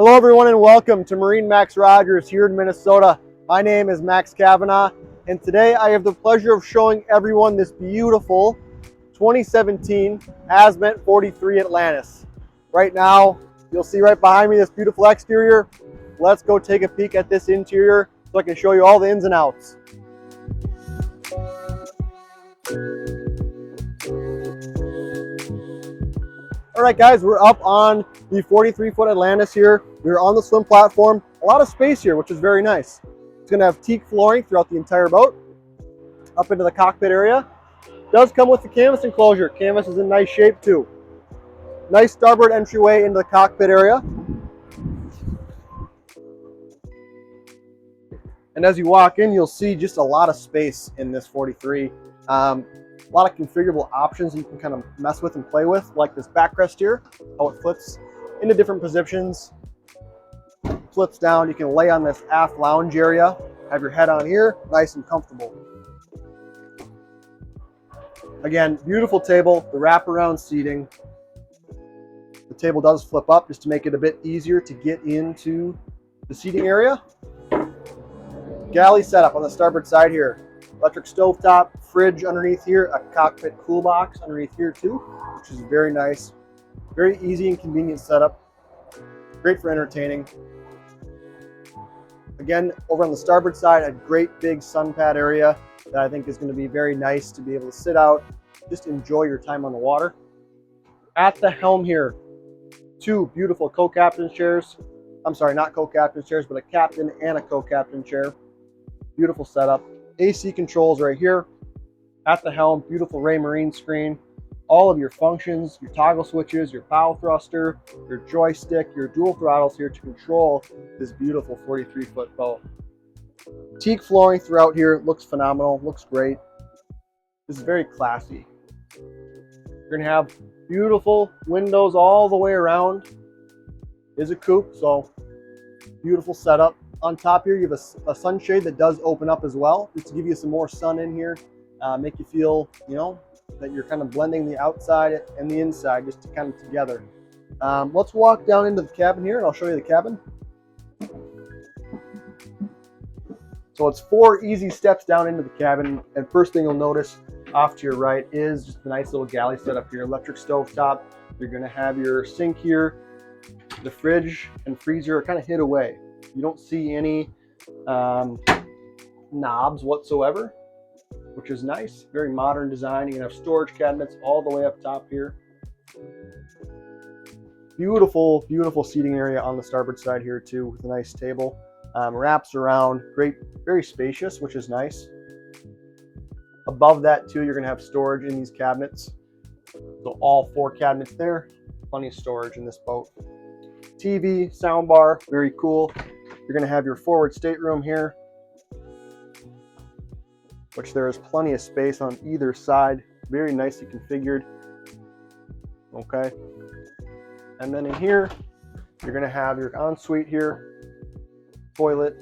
Hello everyone and welcome to MarineMax Rogers here in Minnesota. My name is Max Kavanaugh and today I have the pleasure of showing everyone this beautiful 2017 Azimut 43 Atlantis. Right now, you'll see right behind me this beautiful exterior. Let's go take a peek at this interior so I can show you all the ins and outs. All right guys, we're up on the 43-foot Atlantis here. We're on the swim platform. A lot of space here, which is very nice. It's gonna have teak flooring throughout the entire boat. Up into the cockpit area. Does come with the canvas enclosure. Canvas is in nice shape too. Nice starboard entryway into the cockpit area. And as you walk in, you'll see just a lot of space in this 43. A lot of configurable options you can kind of mess with and play with, like this backrest here, how it flips into different positions, flips down. You can lay on this aft lounge area, have your head on here, nice and comfortable. Again, beautiful table, the wraparound seating. The table does flip up just to make it a bit easier to get into the seating area. Galley setup on the starboard side here. Electric stovetop, fridge underneath here, a cockpit cool box underneath here too, which is very nice. Very easy and convenient setup. Great for entertaining. Again, over on the starboard side, a great big sun pad area that I think is going to be very nice to be able to sit out, just enjoy your time on the water. At the helm here, two beautiful co-captain chairs. I'm sorry, not co-captain chairs, but a captain and a co-captain chair. Beautiful setup. AC controls right here. At the helm, beautiful Ray Marine screen. All of your functions, your toggle switches, your bow thruster, your joystick, your dual throttles here to control this beautiful 43-foot boat. Teak flooring throughout here looks phenomenal, looks great. This is very classy. You're gonna have beautiful windows all the way around. It is a coupe, so beautiful setup. On top here, you have a sunshade that does open up as well, just to give you some more sun in here, make you feel, that you're kind of blending the outside and the inside just to kind of together. Let's walk down into the cabin here and I'll show you the cabin. So it's 4 easy steps down into the cabin, and first thing you'll notice off to your right is just a nice little galley setup here, electric stove top. You're gonna have your sink here. The fridge and freezer are kind of hid away. You don't see any knobs whatsoever, which is nice. Very modern design. You can have storage cabinets all the way up top here. Beautiful, beautiful seating area on the starboard side here too, with a nice table. Wraps around, great, very spacious, which is nice. Above that too, you're gonna have storage in these cabinets. So all 4 cabinets there, plenty of storage in this boat. TV, sound bar, very cool. You're gonna have your forward stateroom here, which there is plenty of space on either side. Very nicely configured. Okay. And then in here, you're gonna have your ensuite here, toilet,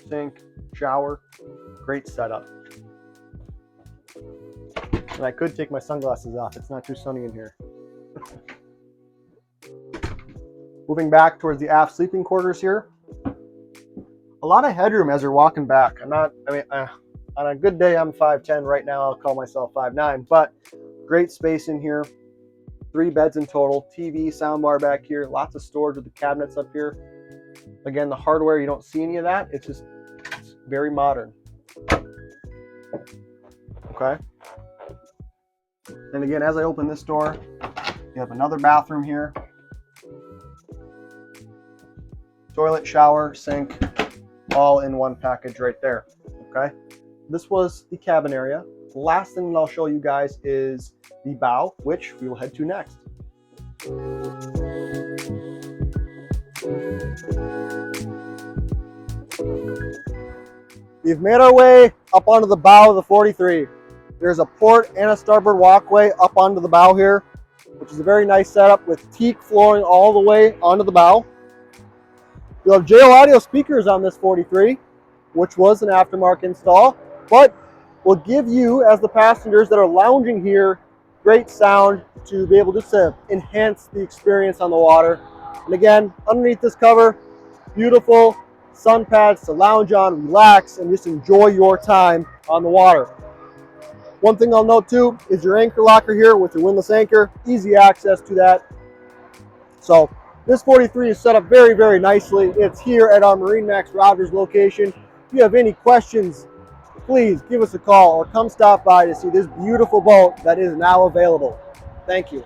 sink, shower. Great setup. And I could take my sunglasses off. It's not too sunny in here. Moving back towards the aft sleeping quarters here. A lot of headroom as you're walking back. On a good day, I'm 5'10". Right now, I'll call myself 5'9", but great space in here. 3 beds in total. TV, soundbar back here. Lots of storage with the cabinets up here. Again, the hardware, you don't see any of that. It's very modern. Okay. And again, as I open this door, you have another bathroom here. Toilet, shower, sink, all in one package right there. Okay. This was the cabin area. The last thing that I'll show you guys is the bow, which we will head to next. We've made our way up onto the bow of the 43. There's a port and a starboard walkway up onto the bow here, which is a very nice setup with teak flooring all the way onto the bow. You'll have JL audio speakers on this 43, which was an aftermarket install, but will give you, as the passengers that are lounging here, great sound to be able just to enhance the experience on the water. And again, underneath this cover, beautiful sun pads to lounge on, relax, and just enjoy your time on the water. One thing I'll note too is your anchor locker here with your windlass anchor, easy access to that. So this 43 is set up very, very nicely. It's here at our MarineMax Rogers location. If you have any questions, please give us a call or come stop by to see this beautiful boat that is now available. Thank you.